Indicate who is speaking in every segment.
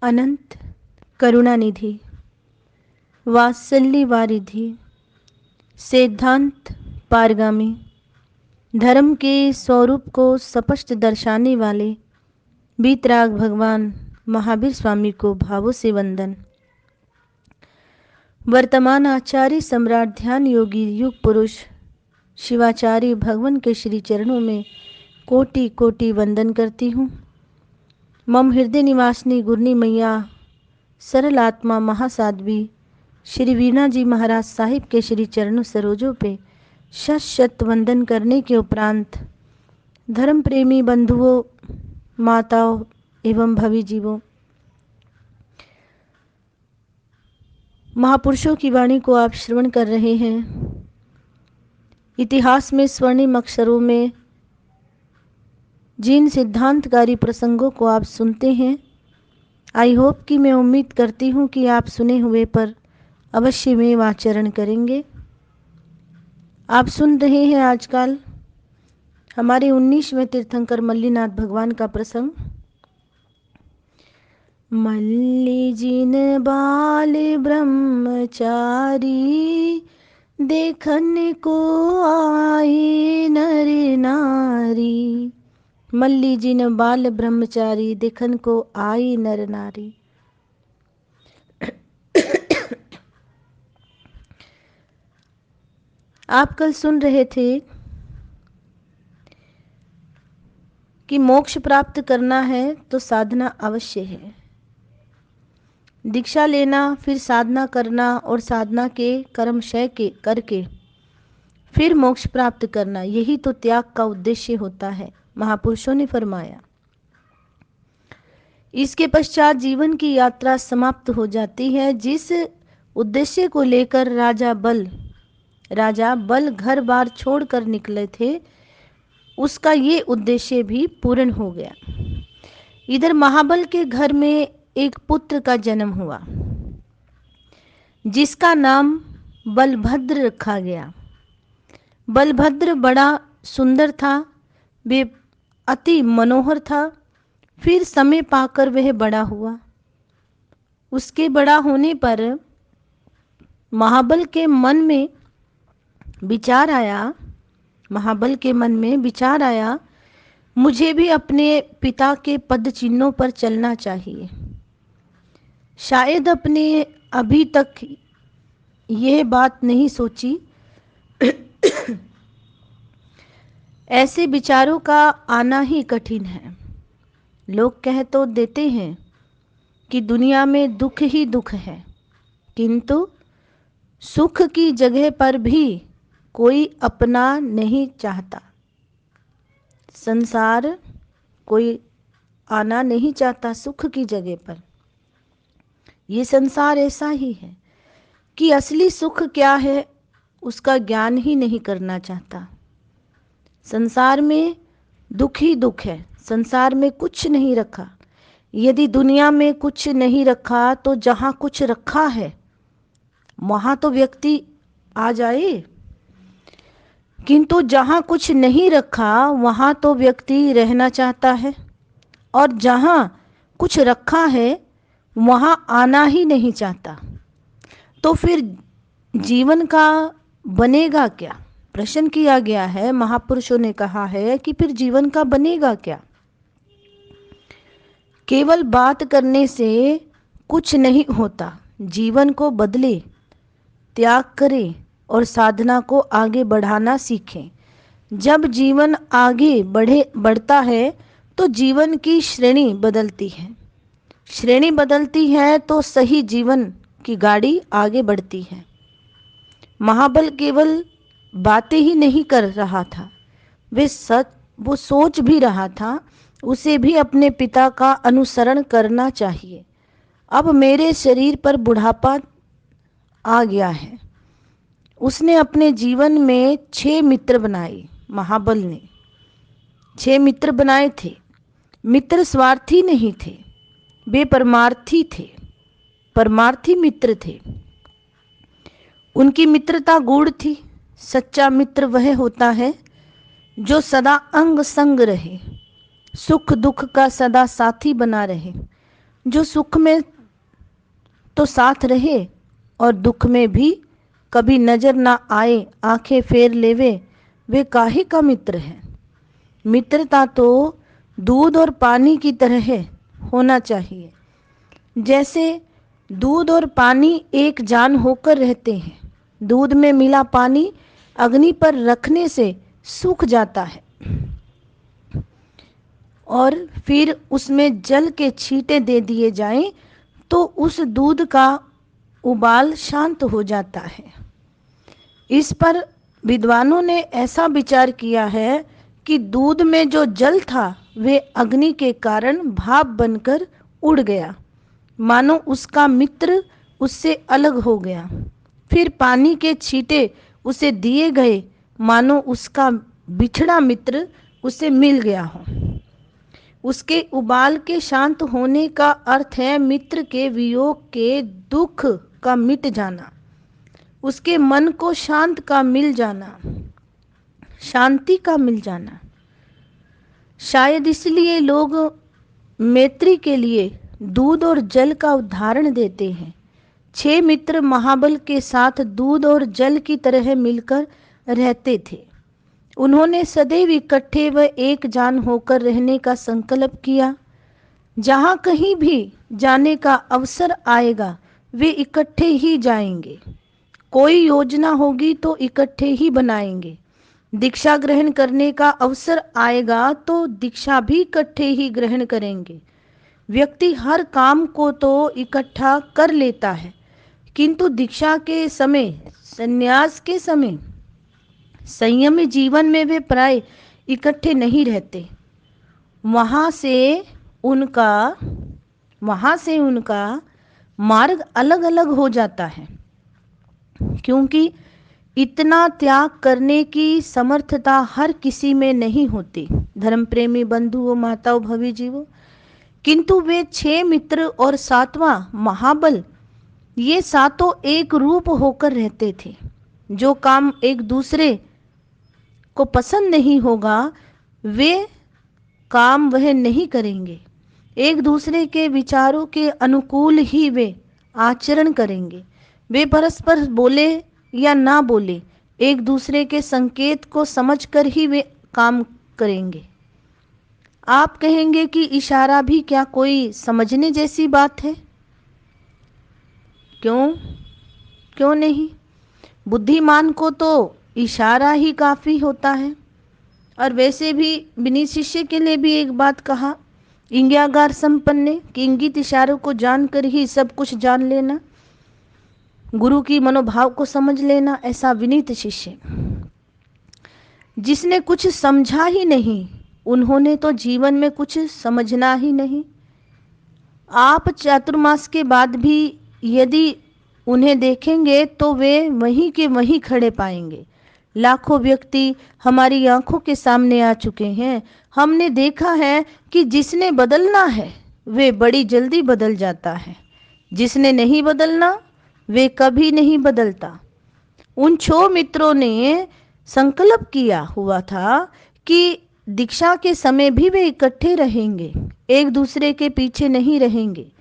Speaker 1: अनंत करुणानिधि, वात्सल्य वारिधि, सिद्धांत पारगामी, धर्म के स्वरूप को स्पष्ट दर्शाने वाले वीतराग भगवान महावीर स्वामी को भावों से वंदन। वर्तमान आचार्य सम्राट ध्यान योगी युग पुरुष शिवाचार्य भगवान के श्री चरणों में कोटि कोटि वंदन करती हूँ। मम हृदय निवासिनी गुरनी मैया सरल आत्मा महासाध्वी श्री वीणा जी महाराज साहिब के श्री चरणों सरोजों पे शत शत वंदन करने के उपरांत धर्म प्रेमी बंधुओं, माताओं एवं भवी जीवों, महापुरुषों की वाणी को आप श्रवण कर रहे हैं। इतिहास में स्वर्णिम अक्षरों में जिन सिद्धांतकारी प्रसंगों को आप सुनते हैं, आई होप कि मैं उम्मीद करती हूँ कि आप सुने हुए पर अवश्य में आचरण करेंगे। आप सुन रहे हैं आजकल हमारे 19वें तीर्थंकर मल्लीनाथ भगवान का प्रसंग। मल्ली जिन बाल ब्रह्मचारी देखन को आए नर नारी। मल्ली जिन बाल ब्रह्मचारी देखन को आई नर नारी। आप कल सुन रहे थे कि मोक्ष प्राप्त करना है तो साधना अवश्य है। दीक्षा लेना, फिर साधना करना और साधना के कर्मशय के करके फिर मोक्ष प्राप्त करना, यही तो त्याग का उद्देश्य होता है, महापुरुषों ने फरमाया। इसके पश्चात जीवन की यात्रा समाप्त हो जाती है। जिस उद्देश्य को लेकर राजा बल घर बार छोड़कर निकले थे, उसका ये उद्देश्य भी पूर्ण हो गया। इधर महाबल के घर में एक पुत्र का जन्म हुआ जिसका नाम बलभद्र रखा गया। बलभद्र बड़ा सुंदर था, वे अति मनोहर था। फिर समय पाकर वह बड़ा हुआ। उसके बड़ा होने पर महाबल के मन में विचार आया, मुझे भी अपने पिता के पद चिन्हों पर चलना चाहिए। शायद अपने अभी तक यह बात नहीं सोची। ऐसे विचारों का आना ही कठिन है। लोग कह तो देते हैं कि दुनिया में दुख ही दुख है, किंतु सुख की जगह पर भी कोई अपना नहीं चाहता। संसार कोई आना नहीं चाहता सुख की जगह पर। ये संसार ऐसा ही है कि असली सुख क्या है उसका ज्ञान ही नहीं करना चाहता। संसार में दुख ही दुख है, संसार में कुछ नहीं रखा। यदि दुनिया में कुछ नहीं रखा तो जहाँ कुछ रखा है वहाँ तो व्यक्ति आ जाए, किंतु जहाँ कुछ नहीं रखा वहाँ तो व्यक्ति रहना चाहता है, और जहाँ कुछ रखा है वहाँ आना ही नहीं चाहता। तो फिर जीवन का बनेगा क्या? प्रश्न किया गया है। महापुरुषों ने कहा है कि फिर जीवन का बनेगा क्या? केवल बात करने से कुछ नहीं होता। जीवन को बदले, त्याग करें और साधना को आगे बढ़ाना सीखें। जब जीवन आगे बढ़ता है तो जीवन की श्रेणी बदलती है। श्रेणी बदलती है तो सही जीवन की गाड़ी आगे बढ़ती है। महाबल केवल बातें ही नहीं कर रहा था, वो सोच भी रहा था। उसे भी अपने पिता का अनुसरण करना चाहिए। अब मेरे शरीर पर बुढ़ापा आ गया है। उसने अपने जीवन में 6 मित्र बनाए। महाबल ने 6 मित्र बनाए थे। मित्र स्वार्थी नहीं थे, वे परमार्थी थे, परमार्थी मित्र थे। उनकी मित्रता गूढ़ थी। सच्चा मित्र वह होता है जो सदा अंग संग रहे, सुख दुख का सदा साथी बना रहे, जो सुख में तो साथ रहे और दुख में भी कभी नजर ना आए, आंखें फेर लेवे, वे काहे का मित्र है। मित्रता तो दूध और पानी की तरह होना चाहिए। जैसे दूध और पानी एक जान होकर रहते हैं। दूध में मिला पानी अग्नि पर रखने से सूख जाता है और फिर उसमें जल के छींटे दे दिए जाएं तो उस दूध का उबाल शांत हो जाता है। इस पर विद्वानों ने ऐसा विचार किया है कि दूध में जो जल था वे अग्नि के कारण भाप बनकर उड़ गया, मानो उसका मित्र उससे अलग हो गया। फिर पानी के छींटे उसे दिए गए, मानो उसका बिछड़ा मित्र उसे मिल गया हो। उसके उबाल के शांत होने का अर्थ है मित्र के वियोग के दुख का मिट जाना, उसके मन को शांत का मिल जाना, शांति का मिल जाना। शायद इसलिए लोग मैत्री के लिए दूध और जल का उदाहरण देते हैं। 6 मित्र महाबल के साथ दूध और जल की तरह मिलकर रहते थे। उन्होंने सदैव इकट्ठे व एक जान होकर रहने का संकल्प किया। जहाँ कहीं भी जाने का अवसर आएगा वे इकट्ठे ही जाएंगे। कोई योजना होगी तो इकट्ठे ही बनाएंगे। दीक्षा ग्रहण करने का अवसर आएगा तो दीक्षा भी इकट्ठे ही ग्रहण करेंगे। व्यक्ति हर काम को तो इकट्ठा कर लेता है, किंतु दीक्षा के समय, संन्यास के समय, संयमी जीवन में वे प्राय इकट्ठे नहीं रहते। वहाँ से उनका मार्ग अलग अलग हो जाता है, क्योंकि इतना त्याग करने की समर्थता हर किसी में नहीं होती। धर्म प्रेमी बंधुओं, माताओं, भवी जीवों, किंतु वे 6 मित्र और 7वां महाबल, ये सातों एक रूप होकर रहते थे। जो काम एक दूसरे को पसंद नहीं होगा वे काम वह नहीं करेंगे। एक दूसरे के विचारों के अनुकूल ही वे आचरण करेंगे। वे परस्पर बोले या ना बोले, एक दूसरे के संकेत को समझकर ही वे काम करेंगे। आप कहेंगे कि इशारा भी क्या कोई समझने जैसी बात है? क्यों नहीं? बुद्धिमान को तो इशारा ही काफी होता है। और वैसे भी विनीत शिष्य के लिए भी एक बात कहा, इंग्यागार संपन्न ने, कि इंगित इशारों को जानकर ही सब कुछ जान लेना, गुरु की मनोभाव को समझ लेना। ऐसा विनीत शिष्य जिसने कुछ समझा ही नहीं, उन्होंने तो जीवन में कुछ समझना ही नहीं। आप चातुर्मास के बाद भी यदि उन्हें देखेंगे तो वे वहीं के वहीं खड़े पाएंगे। लाखों व्यक्ति हमारी आंखों के सामने आ चुके हैं। हमने देखा है कि जिसने बदलना है वे बड़ी जल्दी बदल जाता है, जिसने नहीं बदलना वे कभी नहीं बदलता। उन 6 मित्रों ने संकल्प किया हुआ था कि दीक्षा के समय भी वे इकट्ठे रहेंगे, एक दूसरे के पीछे नहीं रहेंगे।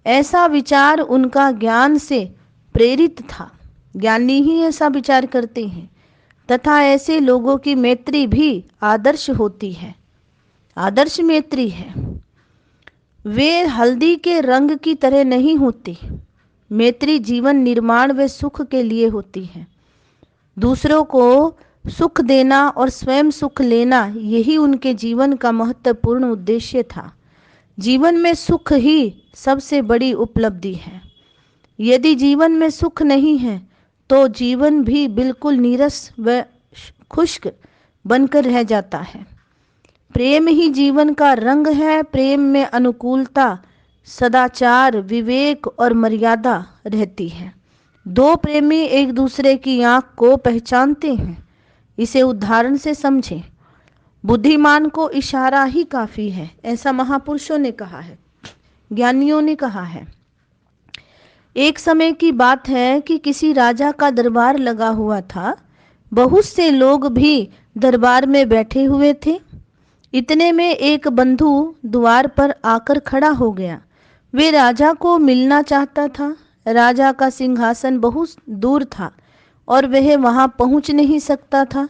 Speaker 1: ऐसा विचार उनका ज्ञान से प्रेरित था। ज्ञानी ही ऐसा विचार करते हैं, तथा ऐसे लोगों की मैत्री भी आदर्श होती है, आदर्श मैत्री है। वे हल्दी के रंग की तरह नहीं होती। मैत्री जीवन निर्माण व सुख के लिए होती है। दूसरों को सुख देना और स्वयं सुख लेना, यही उनके जीवन का महत्वपूर्ण उद्देश्य था। जीवन में सुख ही सबसे बड़ी उपलब्धि है। यदि जीवन में सुख नहीं है तो जीवन भी बिल्कुल नीरस व खुश्क बनकर रह जाता है। प्रेम ही जीवन का रंग है। प्रेम में अनुकूलता, सदाचार, विवेक और मर्यादा रहती है। 2 प्रेमी एक दूसरे की आंख को पहचानते हैं। इसे उदाहरण से समझें। बुद्धिमान को इशारा ही काफी है, ऐसा महापुरुषों ने कहा है, ज्ञानियों ने कहा है। एक समय की बात है कि किसी राजा का दरबार लगा हुआ था। बहुत से लोग भी दरबार में बैठे हुए थे। इतने में एक बंधु द्वार पर आकर खड़ा हो गया। वे राजा को मिलना चाहता था। राजा का सिंहासन बहुत दूर था और वह वहां पहुंच नहीं सकता था।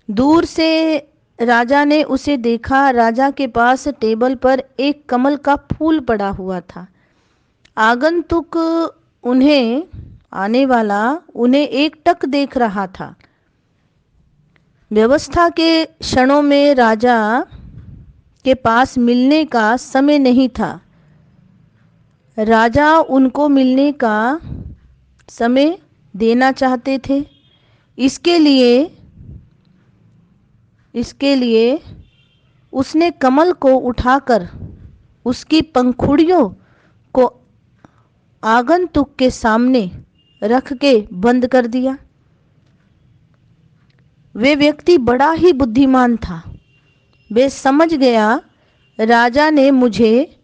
Speaker 1: दूर से राजा ने उसे देखा। राजा के पास टेबल पर एक कमल का फूल पड़ा हुआ था। आगंतुक उन्हें आने वाला उन्हें एकटक देख रहा था। व्यवस्था के क्षणों में राजा के पास मिलने का समय नहीं था। राजा उनको मिलने का समय देना चाहते थे। इसके लिए उसने कमल को उठाकर उसकी पंखुड़ियों को आगंतुक के सामने रख के बंद कर दिया। वे व्यक्ति बड़ा ही बुद्धिमान था। वे समझ गया राजा ने मुझे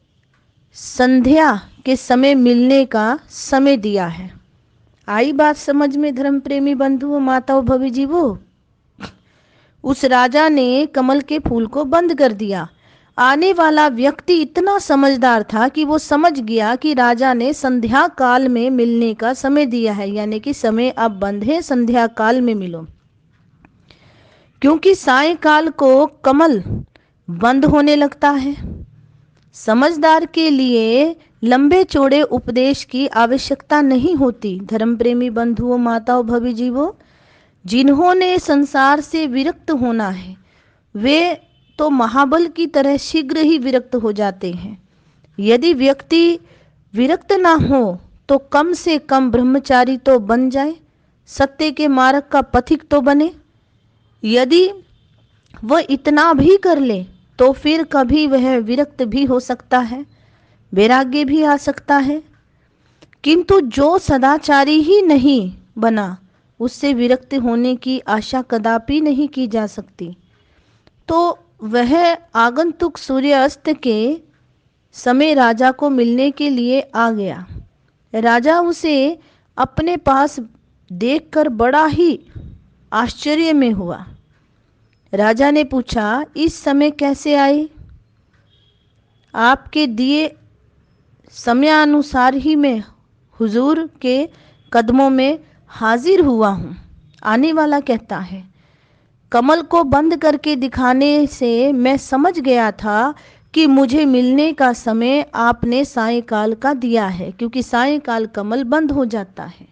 Speaker 1: संध्या के समय मिलने का समय दिया है। आई बात समझ में धर्म प्रेमी बंधुओं, माताओं, भवी जीवों? उस राजा ने कमल के फूल को बंद कर दिया। आने वाला व्यक्ति इतना समझदार था कि वो समझ गया कि राजा ने संध्या काल में मिलने का समय दिया है, यानी कि समय अब बंद है, संध्या काल में मिलो। क्योंकि सायंकाल को कमल बंद होने लगता है। समझदार के लिए लंबे चौड़े उपदेश की आवश्यकता नहीं होती। धर्म प्रेमी बंधुओं, माताओं, भवी जीवों, जिन्होंने संसार से विरक्त होना है वे तो महाबल की तरह शीघ्र ही विरक्त हो जाते हैं। यदि व्यक्ति विरक्त ना हो तो कम से कम ब्रह्मचारी तो बन जाए, सत्य के मार्ग का पथिक तो बने। यदि वह इतना भी कर ले तो फिर कभी वह विरक्त भी हो सकता है, वैराग्य भी आ सकता है। किंतु जो सदाचारी ही नहीं बना उससे विरक्त होने की आशा कदापि नहीं की जा सकती। तो वह आगंतुक सूर्यास्त के समय राजा को मिलने के लिए आ गया। राजा उसे अपने पास देखकर बड़ा ही आश्चर्य में हुआ। राजा ने पूछा, इस समय कैसे आए? आपके दिए समयानुसार ही मैं हुजूर के कदमों में हाजिर हुआ हूँ। आने वाला कहता है, कमल को बंद करके दिखाने से मैं समझ गया था कि मुझे मिलने का समय आपने सायंकाल का दिया है, क्योंकि सायंकाल कमल बंद हो जाता है।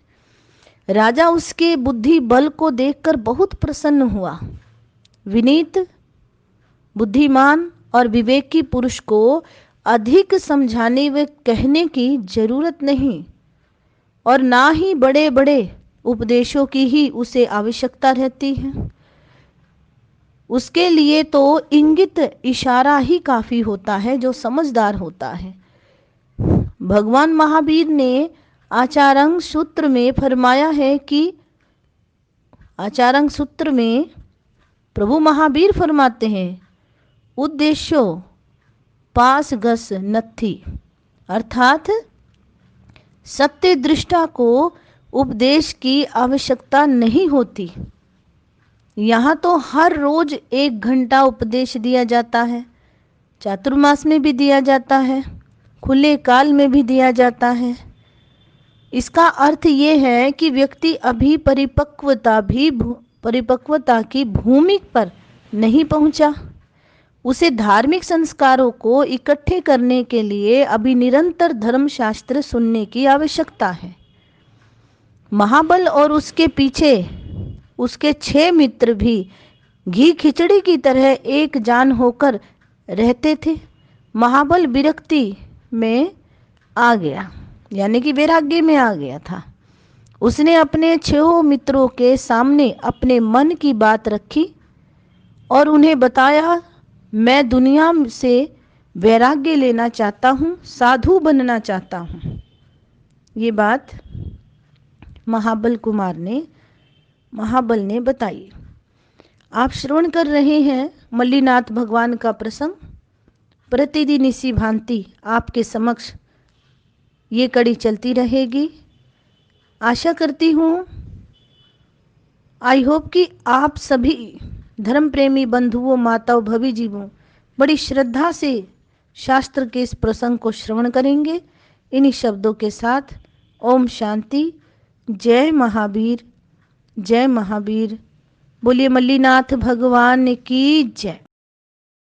Speaker 1: राजा उसके बुद्धि बल को देखकर बहुत प्रसन्न हुआ। विनीत, बुद्धिमान और विवेकी पुरुष को अधिक समझाने व कहने की जरूरत नहीं और ना ही बड़े बड़े उपदेशों की ही उसे आवश्यकता रहती है। उसके लिए तो इंगित इशारा ही काफी होता है जो समझदार होता है। भगवान महावीर ने आचारंग सूत्र में फरमाया है कि आचारंग सूत्र में प्रभु महावीर फरमाते हैं, उद्देश्यो पास गस नथी, अर्थात सत्य दृष्टा को उपदेश की आवश्यकता नहीं होती। यहाँ तो हर रोज 1 घंटा उपदेश दिया जाता है, चातुर्मास में भी दिया जाता है, खुले काल में भी दिया जाता है। इसका अर्थ ये है कि व्यक्ति अभी परिपक्वता की भूमि पर नहीं पहुंचा। उसे धार्मिक संस्कारों को इकट्ठे करने के लिए अभी निरंतर धर्मशास्त्र सुनने की आवश्यकता है। महाबल और उसके पीछे उसके 6 मित्र भी घी खिचड़ी की तरह एक जान होकर रहते थे। महाबल विरक्ति में आ गया, यानी कि वैराग्य में आ गया था। उसने अपने 6 मित्रों के सामने अपने मन की बात रखी और उन्हें बताया, मैं दुनिया से वैराग्य लेना चाहता हूँ, साधु बनना चाहता हूँ। ये बात महाबल ने बताई। आप श्रवण कर रहे हैं मल्लीनाथ भगवान का प्रसंग। प्रतिदिन इसी भांति आपके समक्ष ये कड़ी चलती रहेगी। आशा करती हूँ, आई होप कि आप सभी धर्म प्रेमी बंधुओं, माताओं, भवी जीवों बड़ी श्रद्धा से शास्त्र के इस प्रसंग को श्रवण करेंगे। इन्हीं शब्दों के साथ ओम शांति। जय महावीर, जय महावीर। बोलिए मल्लीनाथ भगवान की जय।